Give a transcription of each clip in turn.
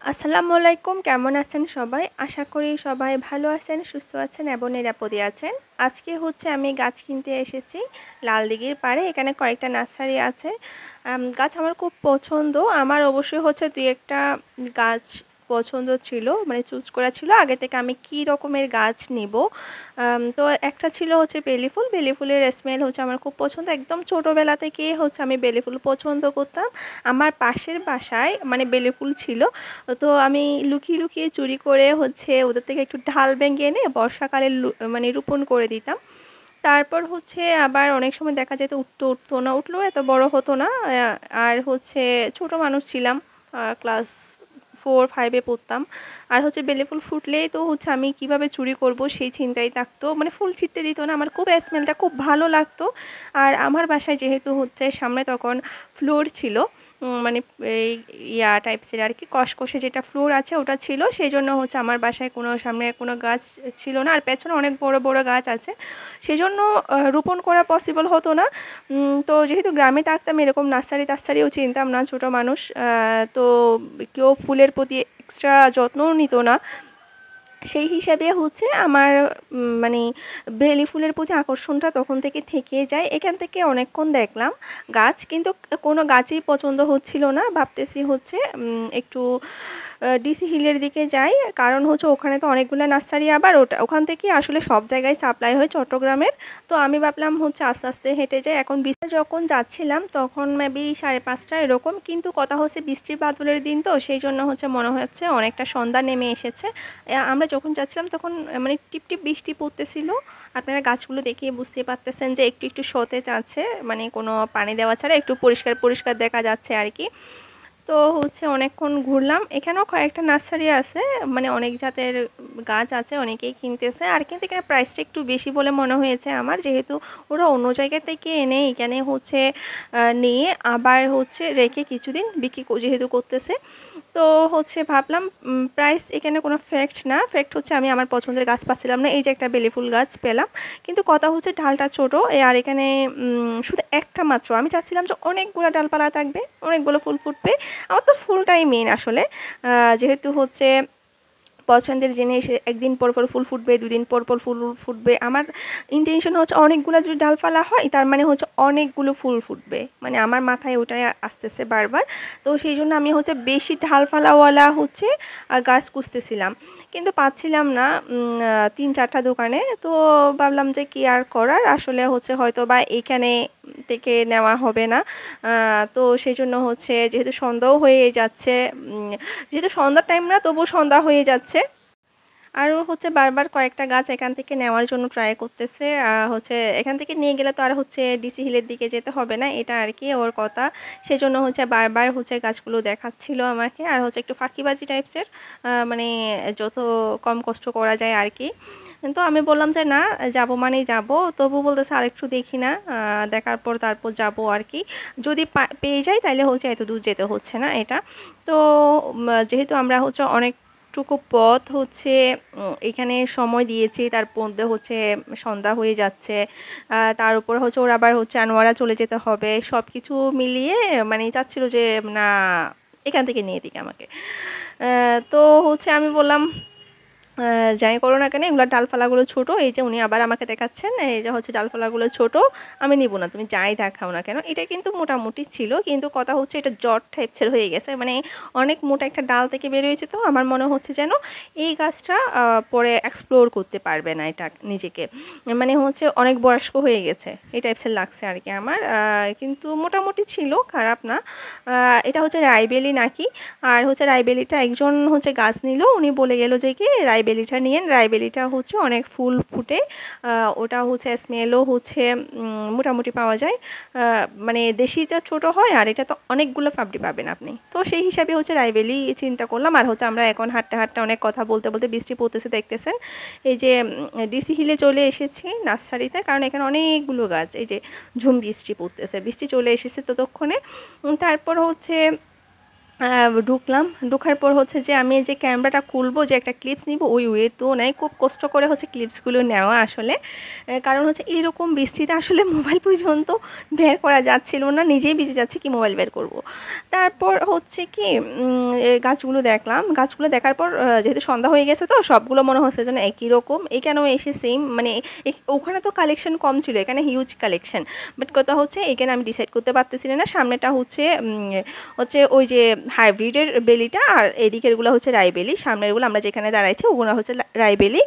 আসসালামু আলাইকুম, কেমন আছেন সবাই? আশা করি সবাই ভালো আছেন, সুস্থ আছেন এবং নিরাপদে আছেন। আজকে আমি গাছ কিনতে এসেছি লালদিঘির পাড়ে। এখানে কয়েকটা নার্সারি আছে। গাছ আমার খুব পছন্দ। আমার অবশ্যই ২ একটা গাছ পছন্দ ছিল, মানে চুজ করা ছিল আগে থেকে আমি কী রকমের গাছ নিব। তো একটা ছিল বেলি ফুল। বেলি ফুলের স্মেল আমার খুব পছন্দ। একদম ছোটোবেলা থেকেই আমি বেলি ফুল পছন্দ করতাম। আমার পাশের বাসায় মানে বেলি ফুল ছিল। তো আমি লুকিয়ে, লুকিয়ে চুরি করে ওদের থেকে একটু ডাল ভেঙে এনে বর্ষাকালে মানে রোপণ করে দিতাম। তারপর আবার অনেক সময় দেখা যেত উঠতো না, উঠলেও এত বড় হতো না। আর ছোট মানুষ ছিলাম, ক্লাস 4-5 এ পড়তাম। আর বেলি ফুল ফুটলেই তো আমি কিভাবে চুরি করব সেই চিন্তাই থাকতো। মানে ফুল ছিঁড়তে দিত না। আমার খুব স্মেলটা খুব ভালো লাগতো। আর আমার বাসায় যেহেতু সামনে তখন ফ্লোর ছিল, মানে এই টাইপসের আর কি, কসকসে যেটা ফ্লোর আছে ওটা ছিল। সেই জন্য আমার বাসায় সামনে কোনো গাছ ছিল না। আর পেছনে অনেক বড় বড় গাছ আছে, সেজন্য রোপণ করা পসিবল হতো না। তো যেহেতু গ্রামে থাকতাম, এরকম নার্সারি টার্সারিও চিনতাম না, ছোট মানুষ। তো কেউ ফুলের প্রতি এক্সট্রা যত্নও নিত না। সেই হিসাবে আমার মানে বেলি ফুলের প্রতি আকর্ষণটা তখন থেকে যায়। এখান থেকে অনেকক্ষণ দেখলাম গাছ, কিন্তু কোনো গাছই পছন্দ হচ্ছিল না। ভাবতেছি একটু ডিসি হিলের দিকে যাই, কারণ ওখানে তো অনেকগুলো নার্সারি, আবার ওখান থেকে আসলে সব জায়গায় সাপ্লাই হয় চট্টগ্রামের। তো আমি ভাবলাম আস্তে আস্তে হেঁটে যাই। এখন বিস্তার যখন যাচ্ছিলাম তখন মেবি 5:30 এরকম, কিন্তু কথা বৃষ্টির বাদলের দিন, তো সেই জন্য মনে হচ্ছে অনেকটা সন্ধ্যা নেমে এসেছে। আমরা যখন যাচ্ছিলাম তখন মানে টিপ টিপ বৃষ্টি পড়তেছিল। আপনারা গাছগুলো দেখিয়ে বুঝতে পারতেছেন যে একটু একটু সতেজ আছে, মানে কোনো পানি দেওয়া ছাড়া একটু পরিষ্কার পরিষ্কার দেখা যাচ্ছে আর কি। তো অনেকক্ষণ ঘুরলাম। এখানেও কয়েকটা নার্সারি আছে, মানে অনেক জাতের গাছ আছে, অনেকেই কিনতেছে। আর কিন্তু এখানে প্রাইসটা একটু বেশি বলে মনে হয়েছে আমার, যেহেতু ওরা অন্য জায়গা থেকে এনে এখানে নিয়ে আবার রেখে কিছুদিন বিক্রি যেহেতু করতেছে। তো ভাবলাম প্রাইস এখানে কোনো ফ্যাক্ট না, ফ্যাক্ট আমি আমার পছন্দের গাছ পাচ্ছিলাম না। এই যে একটা বেলি ফুল গাছ পেলাম, কিন্তু কথা ডালটা ছোট। আর এখানে শুধু একটা মাত্র, আমি চাচ্ছিলাম যে অনেকগুলো ডালপালা থাকবে, অনেকগুলো ফুল ফুটবে। আমার তো ফুলটাই মেইন আসলে। যেহেতু পছন্দের জিনিস, একদিন পর পর ফুল ফুটবে, 2 দিন পর পর ফুল ফুটবে। আমার ইন্টেনশন অনেকগুলো যদি ডালপালা হয় তার মানে অনেকগুলো ফুল ফুটবে, মানে আমার মাথায় ওটাই আসতেছে বারবার। তো সেই জন্য আমি বেশি ডালপালাওয়ালা গাছ খুঁজতেছিলাম, কিন্তু পাচ্ছিলাম না 3-4টা দোকানে। তো ভাবলাম যে কি আর করার, আসলে হয়তো বা এইখানে থেকে নেওয়া হবে না। তো সেই জন্য যেহেতু সন্ধ্যাও হয়ে যাচ্ছে, যেহেতু সন্ধ্যার টাইম না তবুও সন্ধ্যা হয়ে যাচ্ছে। আরও বারবার কয়েকটা গাছ এখান থেকে নেওয়ার জন্য ট্রাই করতেছে। এখান থেকে নিয়ে গেলে তো আর ডিসি হিলের দিকে যেতে হবে না, এটা আর কি ওর কথা। সেজন্য বারবার গাছগুলো দেখাচ্ছিল আমাকে। আর একটু ফাঁকিবাজি টাইপসের, মানে যত কম কষ্ট করা যায় আর কি। তো আমি বললাম যে না, যাবো মানেই যাবো। তবু বলতেছে আরেকটু দেখি না, দেখার পর তারপর যাবো আর কি। যদি পেয়ে যাই তাহলে এত দূর যেতে হচ্ছে না এটা। তো যেহেতু আমরা অনেকটুকু পথ এখানে সময় দিয়েছি, তার মধ্যে সন্ধ্যা হয়ে যাচ্ছে। তার উপর ওর আবার আনোয়ারা চলে যেতে হবে। সব কিছু মিলিয়ে মানে চাচ্ছিল যে না, এখান থেকে নিয়ে দিক আমাকে। তো আমি বললাম যাই করো না কেন, এগুলো ডালপালাগুলো ছোট। এই যে উনি আবার আমাকে দেখাচ্ছেন, এই যে ডালপালাগুলো ছোট, আমি নিব না, তুমি যাই দেখাও না কেন। এটা কিন্তু মোটামুটি ছিল, কিন্তু কথা এটা জট টাইপসের হয়ে গেছে, মানে অনেক মোটা একটা ডাল থেকে বের হয়েছে। তো আমার মনে হচ্ছে যেন এই গাছটা পরে এক্সপ্লোর করতে পারবে না এটা নিজেকে, মানে অনেক বয়স্ক হয়ে গেছে এই টাইপসের লাগছে আর কি আমার। কিন্তু মোটামুটি ছিল, খারাপ না। এটা রাইবেলি নাকি। আর রাইবেলিটা একজন গাছ নিল, উনি বলে গেল যে কি রাইবেলিটা নিয়েন, রাইবেলিটা অনেক ফুল ফুটে। ওটা স্মেলও মোটামুটি পাওয়া যায়। মানে দেশিটা ছোট হয়, আর এটা তো অনেকগুলো পাপড়ি পাবেন আপনি। তো সেই হিসাবে রাইবেলি চিন্তা করলাম। আর আমরা এখন হাঁটতে হাঁটতে অনেক কথা বলতে বলতে বৃষ্টি পড়তেছে দেখতেছেন। এই যে ডিসি হিলে চলে এসেছি নার্সারিতে, কারণ এখানে অনেকগুলো গাছ, এই যে ঝুম বৃষ্টি পড়তেছে, বৃষ্টি চলে এসেছে ততক্ষণে। তারপর ঢুকলাম, ঢোকার পর হচ্ছে যে আমি যে ক্যামেরাটা খুলবো, যে একটা ক্লিপস নিব, ওই ওয়ে তো নাই, খুব কষ্ট করে হচ্ছে ক্লিপসগুলো নেওয়া আসলে। কারণ হচ্ছে এরকম বৃষ্টিতে আসলে মোবাইল পর্যন্ত বের করা যাচ্ছিল না, নিজেই ভিজে যাচ্ছে, কি মোবাইল বের করব। তারপর হচ্ছে কি গাছগুলো দেখলাম, গাছগুলো দেখার পর যেহেতু সন্ধ্যা হয়ে গেছে তো সবগুলো মনে হচ্ছে যেন একই রকম, এখানেও এসে সেম, মানে ওখানে তো কালেকশন কম ছিল, এখানে হিউজ কালেকশন। বাট কথা হচ্ছে এখানে আমি ডিসাইড করতে পারতেছি না, সামনেটা হচ্ছে হচ্ছে ওই যে হাইব্রিডের বেলিটা, আর এদিকেরগুলো হচ্ছে রাইবেলি, সামনেরগুলো আমরা যেখানে দাঁড়াইছি ওগুলো হচ্ছে রাইবেলি।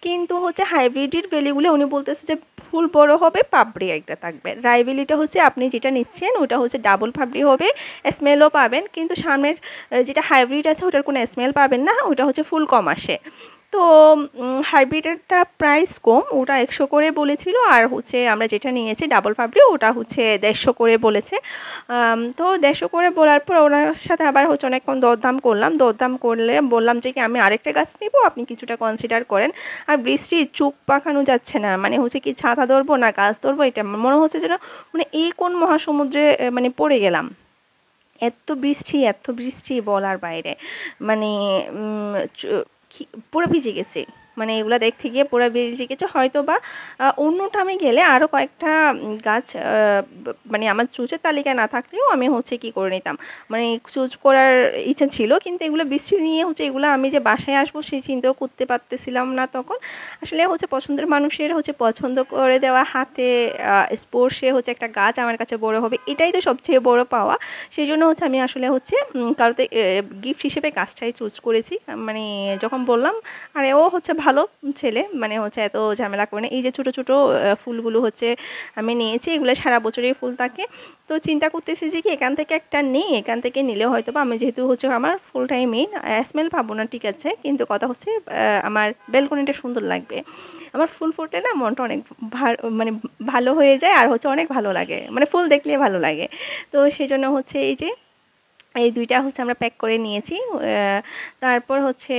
কিন্তু হচ্ছে হাইব্রিডের বেলিগুলো উনি বলতেছে যে ফুল বড় হবে, পাপড়ি একটা থাকবে। রাইবেলিটা হচ্ছে আপনি যেটা নিচ্ছেন ওটা হচ্ছে ডাবল পাপড়ি হবে, স্মেলও পাবেন, কিন্তু সামনের যেটা হাইব্রিড আছে ওটার কোনো স্মেল পাবেন না, ওটা হচ্ছে ফুল কম আসে। তো হাইব্রিডেরটা প্রাইস কম, ওটা 100 করে বলেছিল, আর হচ্ছে আমরা যেটা নিয়েছি ডাবল পাপড়ি ওটা হচ্ছে 150 করে বলেছে। তো 150 করে বলার পর ওনার সাথে আবার হচ্ছে অনেকক্ষণ দরদাম করলাম, দরদাম করলে বললাম যে কি আমি আরেকটা গাছ নিব, আপনি কিছুটা কনসিডার করেন। আর বৃষ্টি চোখ পাকানো যাচ্ছে না, মানে হচ্ছে কি ছাতা ধরবো না গাছ ধরবো, এটা মনে হচ্ছে যেন মানে এই কোন মহাসমুদ্রে মানে পড়ে গেলাম। এত বৃষ্টি, এত বৃষ্টি বলার বাইরে, মানে পুরো ভিজে গেছে, মানে এগুলা দেখতে গিয়ে পুরো ভিজে গেছে। হয়তো বা অন্য টাইমে গেলে আরও কয়েকটা গাছ মানে আমার চুজের তালিকায় না থাকলেও আমি হচ্ছে কি করে নিতাম, মানে চুজ করার ইচ্ছা ছিল, কিন্তু এগুলো বৃষ্টি নিয়ে হচ্ছে এগুলো আমি যে বাসায় আসবো সেই চিন্তাও করতে পারতেছিলাম না তখন। আসলে হচ্ছে পছন্দের মানুষের হচ্ছে পছন্দ করে দেওয়া হাতে স্পর্শে হচ্ছে একটা গাছ আমার কাছে বড় হবে, এটাই তো সবচেয়ে বড় পাওয়া। সেই জন্য হচ্ছে আমি আসলে হচ্ছে কারোতে গিফট হিসেবে গাছটাই চুজ করেছি। মানে যখন বললাম, আর ও হচ্ছে ভালো ছেলে, মানে হচ্ছে এত ঝামেলা করে না। এই যে ছোটো ছোটো ফুলগুলো হচ্ছে আমি নিয়েছি, এগুলো সারা বছরই ফুল থাকে। তো চিন্তা করতেছি যে কি এখান থেকে একটা নিই, এখান থেকে নিলে হয়তো বা আমি যেহেতু হচ্ছে আমার ফুলটাই মেইন, স্মেল পাবো না ঠিক আছে, কিন্তু কথা হচ্ছে আমার ব্যালকনিটা সুন্দর লাগবে। আমার ফুল ফুটলে না মনটা অনেক মানে ভালো হয়ে যায়, আর হচ্ছে অনেক ভালো লাগে, মানে ফুল দেখলে ভালো লাগে। তো সেই জন্য হচ্ছে এই যে এই দুইটা হচ্ছে আমরা প্যাক করে নিয়েছি। তারপর হচ্ছে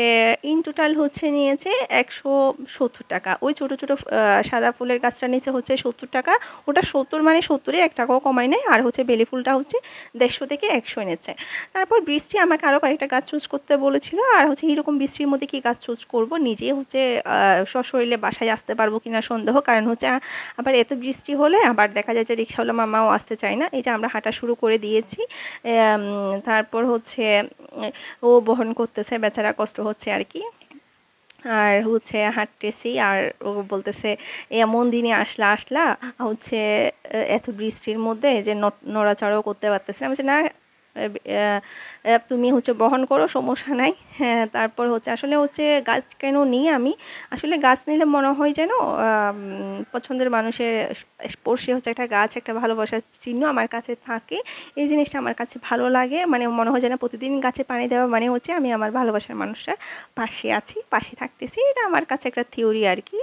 ইন টোটাল হচ্ছে নিয়েছে 170 টাকা। ওই ছোটো ছোটো সাদা ফুলের গাছটা নিচে হচ্ছে 70 টাকা, ওটা 70 মানে 70-এ 1 টাকাও কমায় নেয়। আর হচ্ছে বেলি ফুলটা হচ্ছে 150 থেকে 100 এনেছে। তারপর বৃষ্টি আমাকে আরও কয়েকটা গাছ চুজ করতে বলেছিল, আর হচ্ছে এরকম বৃষ্টির মধ্যে কি গাছ চুজ করব, নিজে হচ্ছে সশরীরে বাসায় আসতে পারবো কিনা সন্দেহ, কারণ হচ্ছে আবার এত বৃষ্টি হলে আবার দেখা যায় যে রিক্সাওয়ালা মামাও আসতে চায় না। এই যে আমরা হাঁটা শুরু করে দিয়েছি, তারপর হচ্ছে ও বহন করতেছে, বেচারা কষ্ট হচ্ছে আর কি। আর হচ্ছে হাঁটতেছি, আর ও বলতেছে এমন দিনে আসলা হচ্ছে এত বৃষ্টির মধ্যে যে নড়াচড়াও করতে পারতেছে না। আমি বলছি না, তুমি হচ্ছে বহন করো, সমস্যা নাই। হ্যাঁ, তারপর হচ্ছে আসলে হচ্ছে গাছ কেন নিই আমি, আসলে গাছ নিলে মনে হয় যেন পছন্দের মানুষের স্পর্শে হচ্ছে একটা গাছ, একটা ভালোবাসার চিহ্ন আমার কাছে থাকে। এই জিনিসটা আমার কাছে ভালো লাগে, মানে মনে হয় যেন প্রতিদিন গাছে পানি দেওয়া মানে হচ্ছে আমি আমার ভালোবাসার মানুষটার পাশে আছি, পাশে থাকতেছি। এটা আমার কাছে একটা থিওরি আর কি।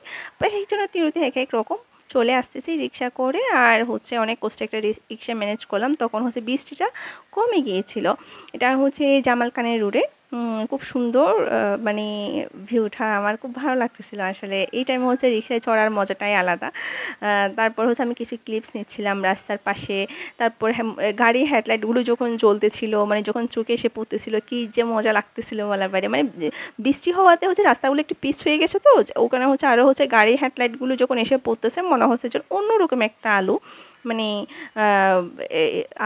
এই জন্য থিওরিতে এক এক রকম। চলে আসতেছি রিক্সা করে, আর হচ্ছে অনেক কষ্টে একটা রিক্সা ম্যানেজ করলাম, তখন হচ্ছে বৃষ্টিটা কমে গিয়েছিল। এটা হচ্ছে জামালখানের রোডে, খুব সুন্দর মানে ভিউটা আমার খুব ভালো লাগতেছিল আসলে। এই টাইমে হচ্ছে রিক্সায় চড়ার মজাটাই আলাদা। তারপর হচ্ছে আমি কিছু ক্লিপস নিচ্ছিলাম রাস্তার পাশে। তারপর গাড়ির হেডলাইটগুলো যখন জ্বলতেছিল, মানে যখন চোখে এসে পড়তেছিল, কি যে মজা লাগতেছিল বলার বাইরে। মানে বৃষ্টি হওয়াতে হচ্ছে রাস্তাগুলো একটু পিচ হয়ে গেছে, তো ওখানে হচ্ছে আরও হচ্ছে গাড়ির হেডলাইটগুলো যখন এসে পড়তেছে মনে হচ্ছে যে অন্যরকম একটা আলো, মানে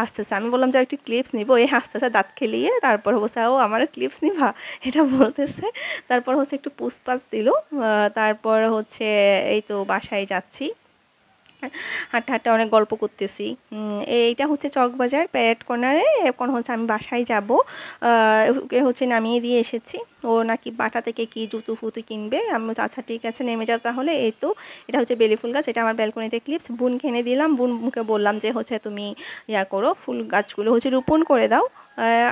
আসতেছে। আমি বললাম যে একটু ক্লিপস নিবো, এই হাসতেছে দাঁত খেলিয়ে। তারপর বলছে ও আমারও ক্লিপস নিবা, এটা বলতেছে। তারপর হচ্ছে একটু পুষপাছ দিল। তারপর হচ্ছে এই তো বাসায় যাচ্ছি, হাঁটতে হাঁটতে অনেক গল্প করতেছি। এইটা হচ্ছে চকবাজার প্যারেড কর্নারে, এখন হচ্ছে আমি বাসায় যাব। ওকে হচ্ছে নামিয়ে দিয়ে এসেছি, ও নাকি বাটা থেকে কি জুতো ফুতো কিনবে। আমি বলছি আচ্ছা ঠিক আছে নেমে যাও তাহলে। এই তো এটা হচ্ছে বেলি ফুল গাছ, এটা আমার ব্যালকনিতে ক্লিপস বোনকে এনে দিলাম। বোনকে বললাম যে হচ্ছে তুমি ইয়া করো, ফুল গাছগুলো হচ্ছে রোপণ করে দাও।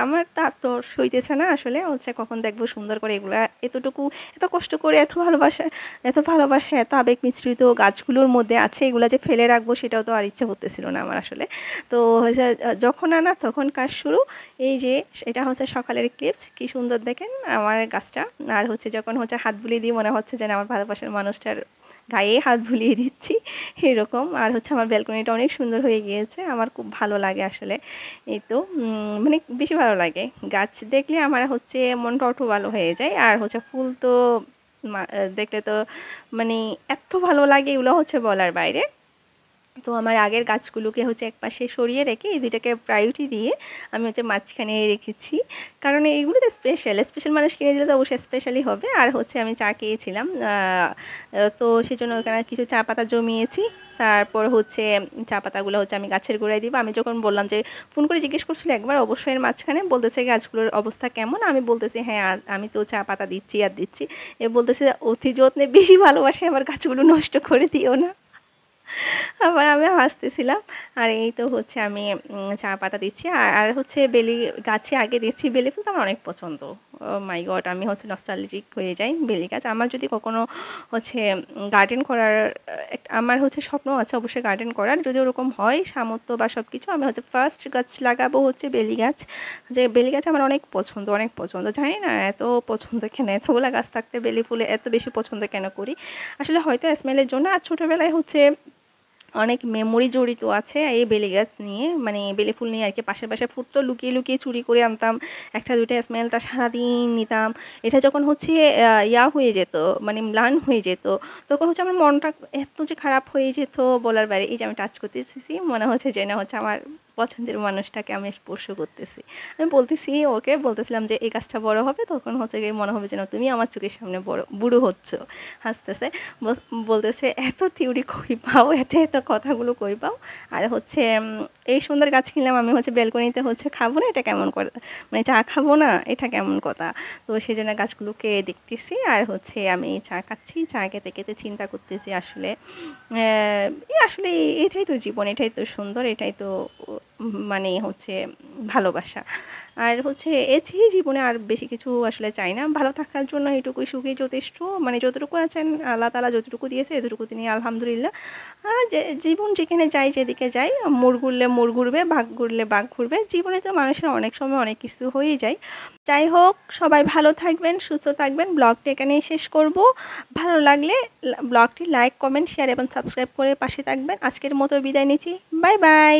আমার তার তো সইতেছে না আসলে, হচ্ছে কখন দেখবো সুন্দর করে এগুলো এতটুকু এত কষ্ট করে এত ভালোবাসা এত আবেগ মিশ্রিত গাছগুলোর মধ্যে আছে, এগুলো যে ফেলে রাখবো সেটাও তো আর ইচ্ছে করতেছিল না আমার আসলে। তো হচ্ছে যখন আনা তখন কাজ শুরু। এই যে এটা হচ্ছে সকালের ক্লিপস, কি সুন্দর দেখেন আমার গাছটা। আর হচ্ছে যখন হচ্ছে হাত বুলিয়ে দিয়ে মনে হচ্ছে যেন আমার ভালোবাসার মানুষটার গায়ে হাত বুলিয়ে দিচ্ছি এরকম। আর হচ্ছে আমার ব্যালকনিটা অনেক সুন্দর হয়ে গিয়েছে, আমার খুব ভালো লাগে আসলে। এই তো মানে বেশি ভালো লাগে, গাছ দেখলে আমার হচ্ছে মনটা একটু ভালো হয়ে যায়। আর হচ্ছে ফুল তো দেখলে তো মানে এত ভালো লাগে, এগুলো হচ্ছে বলার বাইরে। তো আমার আগের গাছগুলোকে হচ্ছে একপাশে সরিয়ে রেখে এই দুইটাকে প্রায়োরিটি দিয়ে আমি হচ্ছে মাঝখানে রেখেছি, কারণ এইগুলো তো স্পেশাল স্পেশাল মানুষ কিনে দিলে তো অবশ্যই স্পেশালই হবে। আর হচ্ছে আমি চা খেয়েছিলাম, তো সেজন্য ওখানে কিছু চা পাতা জমিয়েছি। তারপর হচ্ছে চা পাতাগুলো হচ্ছে আমি গাছের গোড়ায় দিব। আমি যখন বললাম যে ফোন করে জিজ্ঞেস করছিল একবার অবশ্যই এর মাঝখানে, বলতেছে গাছগুলোর অবস্থা কেমন, আমি বলতেছি হ্যাঁ আমি তো চা পাতা দিচ্ছি আর দিচ্ছি। এ বলতেছে অতি যত্নে বেশি ভালোবাসে আমার গাছগুলো, নষ্ট করে দিও না। আবার আমি হাসতেছিলাম। আর এই তো হচ্ছে আমি চা পাতা দিচ্ছি। আর হচ্ছে বেলি গাছে আগে দিচ্ছি, বেলি ফুল তো আমার অনেক পছন্দ। ও মাই গড, আমি হচ্ছে নস্টালজিক হয়ে যাই বেলি গাছ। আমার যদি কখনো হচ্ছে গার্ডেন করার আমার হচ্ছে স্বপ্ন আছে অবশ্যই গার্ডেন করার, যদি ওরকম হয় সামর্থ্য বা সব কিছু, আমি হচ্ছে ফার্স্ট গাছ লাগাবো হচ্ছে বেলি গাছ। যে বেলি গাছ আমার অনেক পছন্দ, অনেক পছন্দ, জানি না এত পছন্দ কেন, এতগুলো গাছ থাকতে বেলি ফুলে এত বেশি পছন্দ কেন করি। আসলে হয়তো স্মেলের জন্য। আর ছোটোবেলায় হচ্ছে অনেক মেমোরি জড়িত আছে এই বেলি গাছ নিয়ে, মানে বেলি ফুল নিয়ে আর কি। পাশে পাশে ফুটতো, লুকিয়ে লুকিয়ে চুরি করে আনতাম, একটা দুইটা স্মেলটা সারাদিন নিতাম। এটা যখন হচ্ছে ইয়া হয়ে যেত, মানে ম্লান হয়ে যেত, তখন হচ্ছে আমার মনটা এত যে খারাপ হয়ে যেত বলার বাইরে। এই যে আমি টাচ করতেছি, মনে হচ্ছে যে না হচ্ছে আমার পছন্দের মানুষটাকে আমি স্পর্শ করতেছি। আমি বলতেছি ওকে, বলতেছিলাম যে এই গাছটা বড় হবে তখন হচ্ছে গিয়ে মনে হবে যেন তুমি আমার চোখের সামনে বড় বুড়ো হচ্ছ। হাসতেছে, বলতেছে এত থিওরি কই পাও, এত এত কথাগুলো কই পাও। আর হচ্ছে এই সুন্দর গাছ কিনলাম আমি হচ্ছে ব্যালকনিতে হচ্ছে খাবো না, এটা কেমন করে, মানে চা খাবো না, এটা কেমন কথা। তো সেই জন্য গাছগুলোকে দেখতেছি আর হচ্ছে আমি চা খাচ্ছি, চা খেতে খেতে চিন্তা করতেছি আসলে আসলে এটাই তো জীবন, এটাই তো সুন্দর, এটাই তো মানে হচ্ছে ভালোবাসা। আর হচ্ছে এছাড়াই জীবনে আর বেশি কিছু আসলে চাই না, ভালো থাকার জন্য এটুকুই সুখী যথেষ্ট। মানে যতটুকু আছেন আল্লাহ তাআলা যতটুকু দিয়েছে এতটুকু তিনি আলহামদুলিল্লাহ। যে জীবন যেখানে যায় যেদিকে যায়, মোড় ঘুরলে মোড় ঘুরবে, বাঁক ঘুরলে বাঁক ঘুরবে। জীবনে তো মানুষের অনেক সময় অনেক কিছু হয়েই যায়। যাই হোক, সবাই ভালো থাকবেন, সুস্থ থাকবেন। ব্লগটা এখানেই শেষ করব। ভালো লাগলে ব্লগটি লাইক, কমেন্ট, শেয়ার এবং সাবস্ক্রাইব করে পাশে থাকবেন। আজকের মতো বিদায় নিচ্ছি। Bye bye.